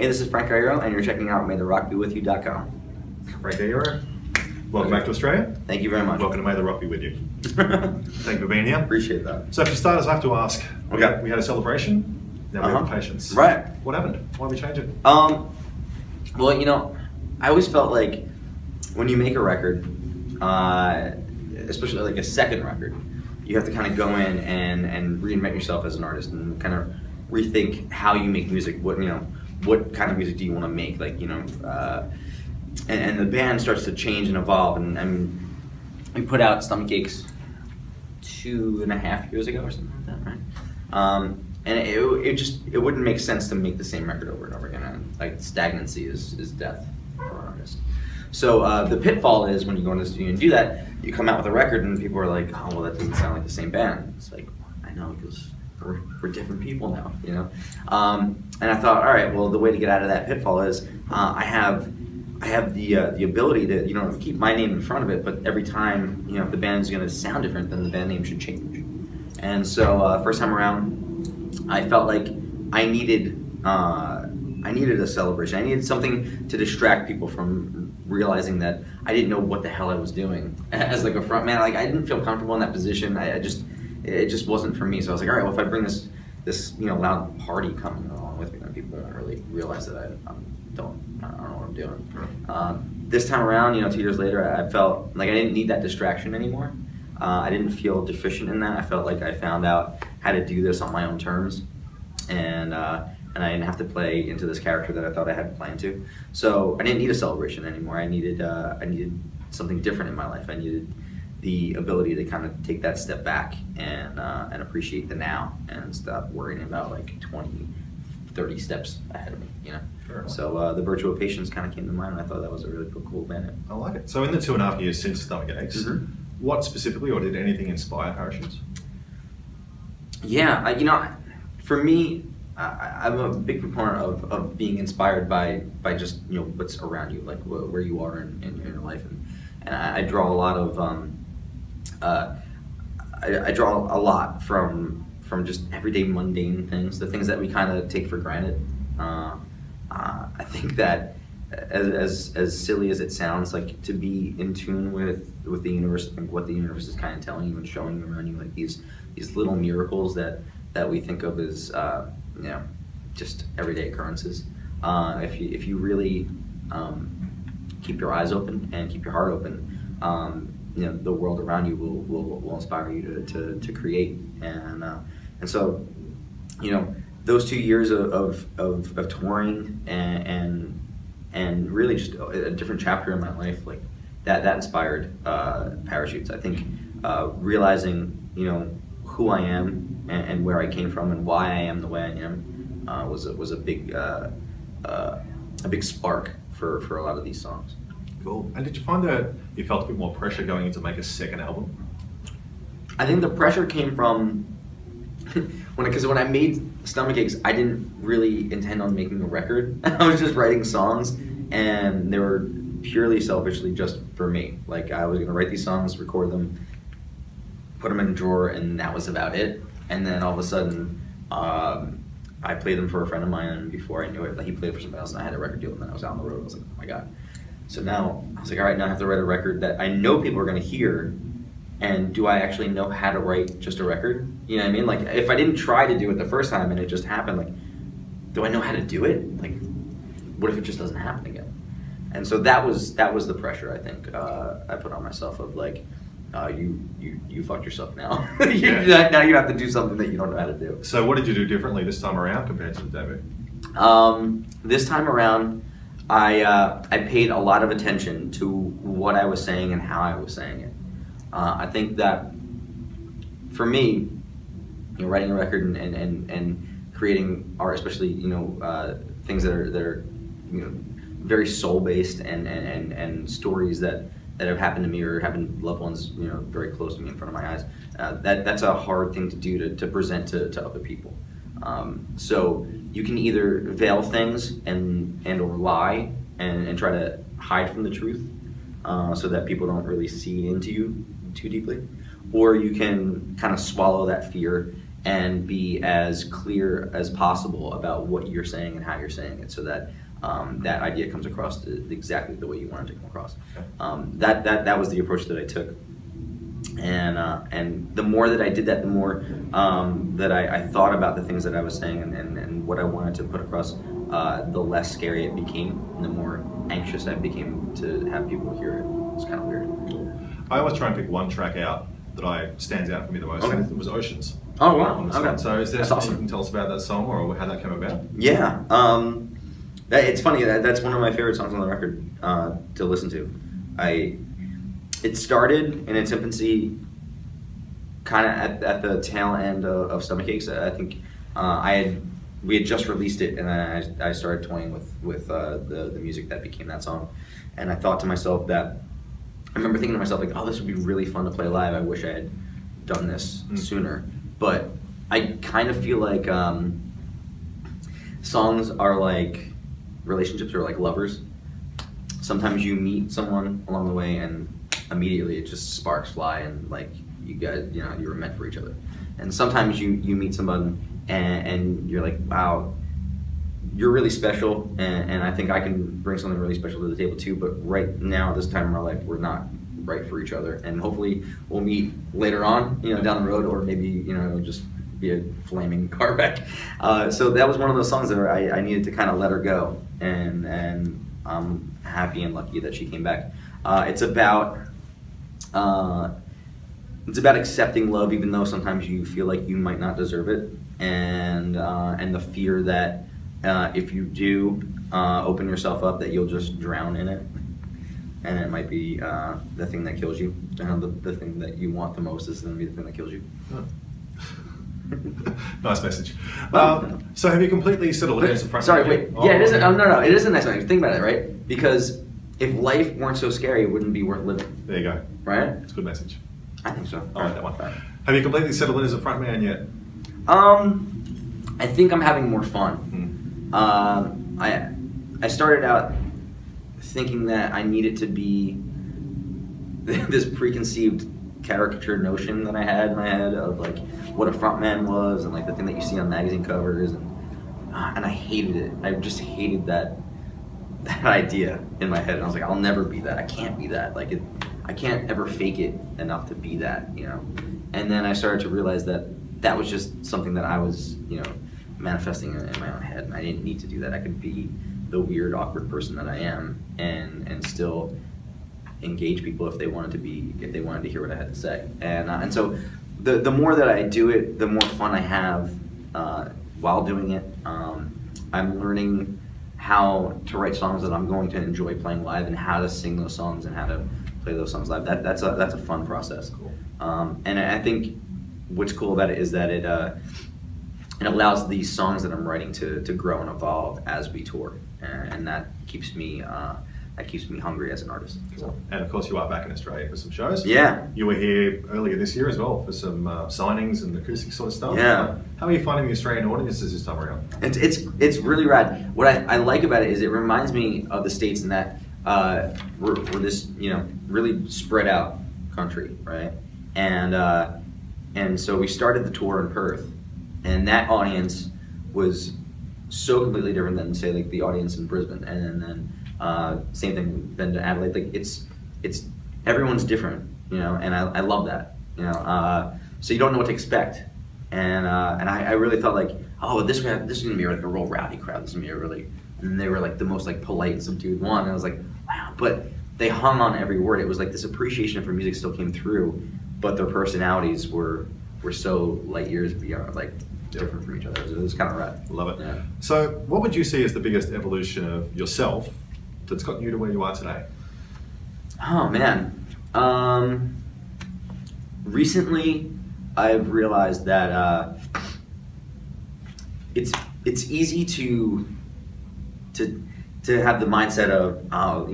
Hey, this is Frank Iero, and you're checking out MayTheRockBeWithYou.com. Frank Iero, welcome back to Australia. Thank you very much. Welcome to May the Rock Be With You. Thank you for being here. Appreciate that. So for starters, I have to ask, Okay. we had a celebration, now we have the patience. Right. What happened? Why did we change it? Well, you know, I always felt like when you make a record, especially like a second record, you have to kind of go in and reinvent yourself as an artist and kind of rethink how you make music. What kind of music do you want to make? Like, and the band starts to change and evolve. And we put out Stomachaches 2.5 years ago or something like that, right? And it wouldn't make sense to make the same record over and over again. And like stagnancy is death for an artist. So the pitfall is when you go into the studio and do that, you come out with a record and people are like, oh, well, that doesn't sound like the same band. It's like, I know, because we're different people now, you know? And I thought, all right, well, the way to get out of that pitfall is I have the ability to, keep my name in front of it, but every time, if the band's gonna sound different, then the band name should change. And so first time around, I felt like I needed a celebration. I needed something to distract people from realizing that I didn't know what the hell I was doing as like a front man. Like I didn't feel comfortable in that position. It just wasn't for me. So I was like, all right, well, if I bring this loud party coming along with me, then people won't really realize that I don't know what I'm doing. This time around, 2 years later, I felt like I didn't need that distraction anymore. I didn't feel deficient in that. I felt like I found out how to do this on my own terms, and I didn't have to play into this character that I thought I had to play into. So I didn't need a celebration anymore. I needed something different in my life. I needed the ability to kind of take that step back and appreciate the now and stop worrying about like 20, 30 steps ahead of me, Sure. So the Virtue of Patience kind of came to mind, and I thought that was a really cool band name. I like it. So in the 2.5 years since Stomachaches, what specifically, or did anything inspire Parachutes? Yeah, for me, I'm a big proponent of being inspired by just what's around you, like where you are in your life, and I draw a lot of I draw a lot from just everyday mundane things, the things that we kind of take for granted. I think that as silly as it sounds, like to be in tune with the universe, and what the universe is kind of telling you and showing you around you, like these little miracles that we think of as just everyday occurrences. If you really keep your eyes open and keep your heart open, the world around you will inspire you to create. And so, those 2 years of touring and really just a different chapter in my life, like that inspired Parachutes. I think realizing who I am and where I came from and why I am the way I am was a big spark for a lot of these songs. Cool. And did you find that you felt a bit more pressure going in to make a second album? I think the pressure came from when I made Stomachaches, I didn't really intend on making a record. I was just writing songs, and they were purely selfishly just for me. Like I was gonna write these songs, record them, put them in a drawer, and that was about it. And then all of a sudden, I played them for a friend of mine, and before I knew it, like, he played for somebody else, and I had a record deal, and then I was out on the road. I was like, oh my god. So now I was like, all right, now I have to write a record that I know people are gonna hear. And do I actually know how to write just a record? You know what I mean? Like, if I didn't try to do it the first time and it just happened, like, do I know how to do it? Like, what if it just doesn't happen again? And so that was the pressure, I think, I put on myself of like, you fucked yourself now. Now you have to do something that you don't know how to do. So what did you do differently this time around compared to the debut? This time around, I paid a lot of attention to what I was saying and how I was saying it. I think that for me, writing a record and creating art, especially things that are very soul based and stories that have happened to me or happened to loved ones very close to me in front of my eyes. That's a hard thing to do to present to other people. So you can either veil things and or lie and try to hide from the truth, so that people don't really see into you too deeply, or you can kind of swallow that fear and be as clear as possible about what you're saying and how you're saying it, so that that idea comes across exactly the way you want it to come across. That was the approach that I took, and the more that I did that, the more that I thought about the things that I was saying and what I wanted to put across, the less scary it became, and the more anxious I became to have people hear it. It's kind of weird. I always try and pick one track out that stands out for me the most. Okay. And it was Oceans. Oh wow! On this Okay. one. So is there That's something awesome. you can tell us about that song or how that came about? Yeah, it's funny, that's one of my favorite songs on the record to listen to. It started in its infancy, kind of at the tail end of Stomachaches. I think we had just released it, and then I started toying with the music that became that song, and I thought to myself that I remember thinking to myself like, oh, this would be really fun to play live. I wish I had done this sooner, but I kind of feel like songs are like relationships, or like lovers. Sometimes you meet someone along the way and immediately it just sparks fly, and like you guys, you were meant for each other. And sometimes you meet someone and you're like, wow, you're really special, and I think I can bring something really special to the table too, but right now at this time in our life we're not right for each other, and hopefully we'll meet later on, down the road, or maybe it'll just be a flaming car wreck. So that was one of those songs that I needed to kind of let her go, and I'm happy and lucky that she came back. It's about accepting love, even though sometimes you feel like you might not deserve it, and the fear that if you do open yourself up, that you'll just drown in it, and it might be the thing that kills you. The thing that you want the most is going to be the thing that kills you. Oh. Nice message. So have you completely settled in as a front? Sorry, wait. Oh, Yeah, it isn't. okay. No, it is a nice message. Think about it, right? Because if life weren't so scary, it wouldn't be worth living, There you go. right? It's a good message. I think so. I like that one. Have you completely settled in as a front man yet? I think I'm having more fun. I started out thinking that I needed to be this preconceived caricature notion that I had in my head of like what a frontman was, and like the thing that you see on magazine covers, and I hated it. I just hated that idea in my head, and I was like, I'll never be that. I can't be that. Like I can't ever fake it enough to be that, And then I started to realize that that was just something that I was, manifesting in my own head, and I didn't need to do that. I could be the weird, awkward person that I am, and still engage people if they wanted to hear what I had to say. And so the more that I do it, the more fun I have while doing it. I'm learning how to write songs that I'm going to enjoy playing live, and how to sing those songs, and how to play those songs live. That's a fun process. Cool. And I think what's cool about it is that it allows these songs that I'm writing to grow and evolve as we tour, and that keeps me hungry as an artist. Cool. And of course you are back in Australia for some shows. Yeah. You were here earlier this year as well for some signings and acoustic sort of stuff. Yeah. How are you finding the Australian audiences this time around? It's really rad. What I like about it is it reminds me of the States in that we're this really spread out country, right? And so we started the tour in Perth, and that audience was so completely different than, say, like the audience in Brisbane, and then same thing then to Adelaide. Like it's everyone's different, and I love that, so you don't know what to expect, and I really thought like, oh, this is gonna be like a real rowdy crowd. This is gonna be and they were like the most like polite, subdued one, and I was like, wow. But they hung on every word. It was like this appreciation for music still came through, but their personalities were so light years beyond, like different from each other. It was kind of rad. Love it. Yeah. So what would you see as the biggest evolution of yourself that's got you to where you are today? Oh man. Recently I've realized that it's easy to have the mindset of, oh,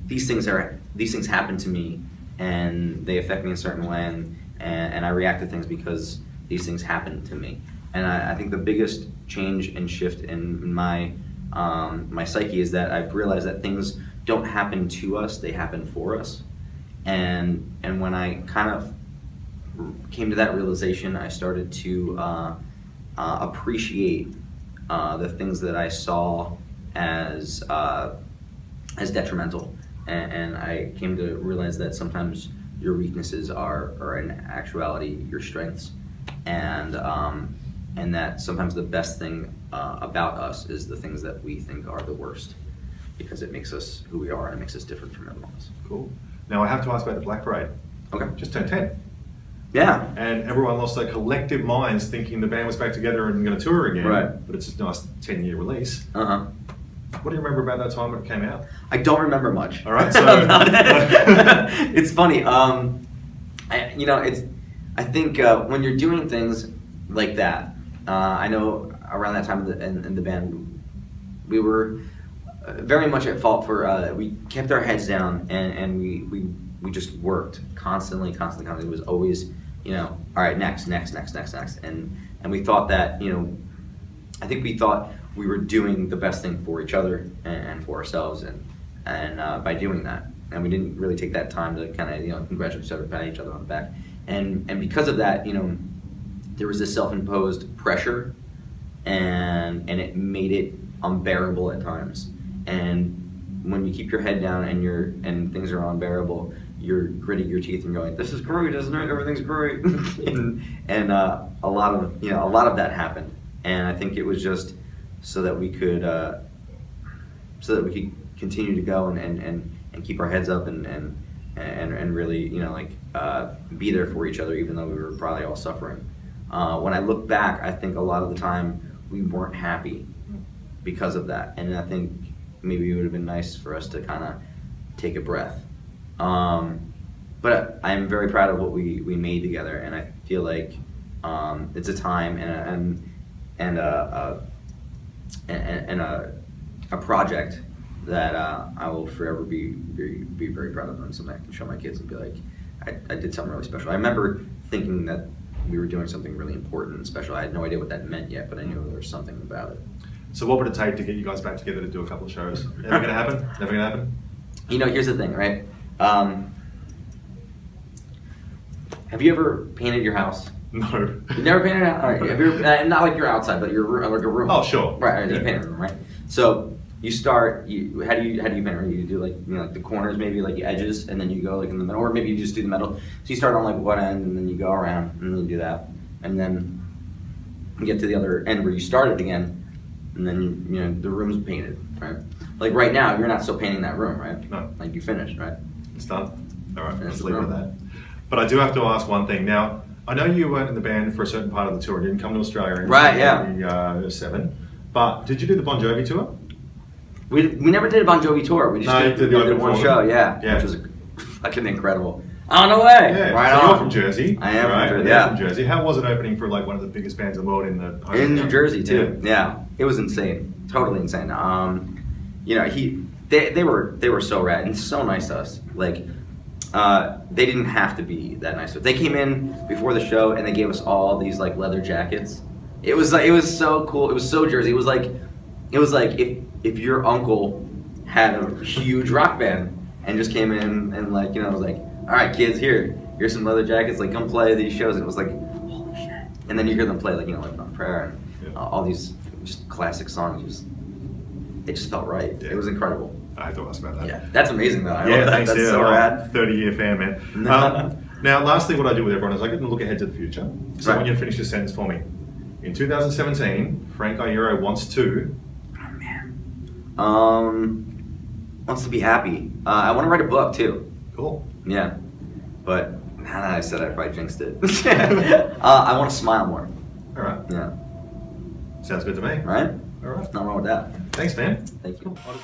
these things happen to me and they affect me in a certain way, and I react to things because these things happen to me. And I think the biggest change and shift in my my psyche is that I've realized that things don't happen to us, they happen for us. And when I kind of came to that realization, I started to appreciate the things that I saw as detrimental, and I came to realize that sometimes your weaknesses are in actuality your strengths, and that sometimes the best thing about us is the things that we think are the worst, because it makes us who we are and it makes us different from everyone else. Cool. Now I have to ask about the Black Parade. Okay. Just turned 10. Yeah. And everyone lost their collective minds thinking the band was back together and going to tour again. Right. But it's a nice 10-year release. Uh-huh. What do you remember about that time when it came out? I don't remember much. All right, so it's funny. I think when you're doing things like that, I know around that time in the band, we were very much at fault for we kept our heads down and we just worked constantly. It was always, all right, next, and we thought that, I think we thought we were doing the best thing for each other and for ourselves, and by doing that, and we didn't really take that time to kind of congratulate each other, pat each other on the back, and because of that, there was this self-imposed pressure, and it made it unbearable at times. And when you keep your head down and things are unbearable, you're gritting your teeth and going, "This is great, isn't it? Everything's great." and a lot of that happened, and I think it was just so that we could continue to go and keep our heads up and really be there for each other, even though we were probably all suffering. When I look back, I think a lot of the time we weren't happy because of that, and I think maybe it would have been nice for us to kind of take a breath. But I'm very proud of what we made together, and I feel like it's a time and a project that I will forever be very proud of, and something I can show my kids and be like, I did something really special. I remember thinking that we were doing something really important and special. I had no idea what that meant yet, but I knew there was something about it. So what would it take to get you guys back together to do a couple of shows? Ever going to happen? Never going to happen? Here's the thing, right? Have you ever painted your house? No. You've never painted a house? All right. Have you ever, not like your outside, but your like a room. Oh, sure. Right. You Yeah. paint a room, right? So you start. How do you paint a room? You do like the corners, maybe like the edges, and then you go like in the middle, or maybe you just do the middle. So you start on like one end, and then you go around, and then you do that, and then you get to the other end where you started again, and then the room's painted, right? Like right now, you're not still painting that room, right? No. Like you finished, right? It's done. All right, And let's it's leave it at done. that. But I do have to ask one thing. Now, I know you weren't in the band for a certain part of the tour. You didn't come to Australia in Right, yeah. 1987. But did you do the Bon Jovi tour? We never did a Bon Jovi tour. We just No, you did did the one open for show, them. yeah, Yeah. which was fucking incredible. On the way, Yeah, right so on. you're from Jersey. I am right? from Jersey. You're Yeah, from Jersey. How was it opening for like one of the biggest bands in the world in the in New hometown? Jersey too. Yeah, it was insane, totally insane. They were so rad and so nice to us. Like, they didn't have to be that nice to us. They came in before the show and they gave us all these like leather jackets. It was so cool. It was so Jersey. It was like if your uncle had a huge rock band and just came in and was like, all right, kids, here's some leather jackets. Like, come play these shows. And it was like, holy shit. And then you hear them play like On Prayer and all these just classic songs. It just felt right. Yeah. It was incredible. I had to ask about that. Yeah, that's amazing though. I Yeah, love that. thanks. That's Yeah, so rad. 30-year fan, man. Now, lastly, what I do with everyone is I get them to look ahead to the future. So Right. when you finish your sentence for me, in 2017, Frank Iero wants to. Oh man. Wants to be happy. I want to write a book too. Cool. Yeah, but now that I said, I probably jinxed it. I want to smile more. All right. Yeah. Sounds good to me. Right? All right. Nothing wrong with that. Thanks, man. Thank you. Cool.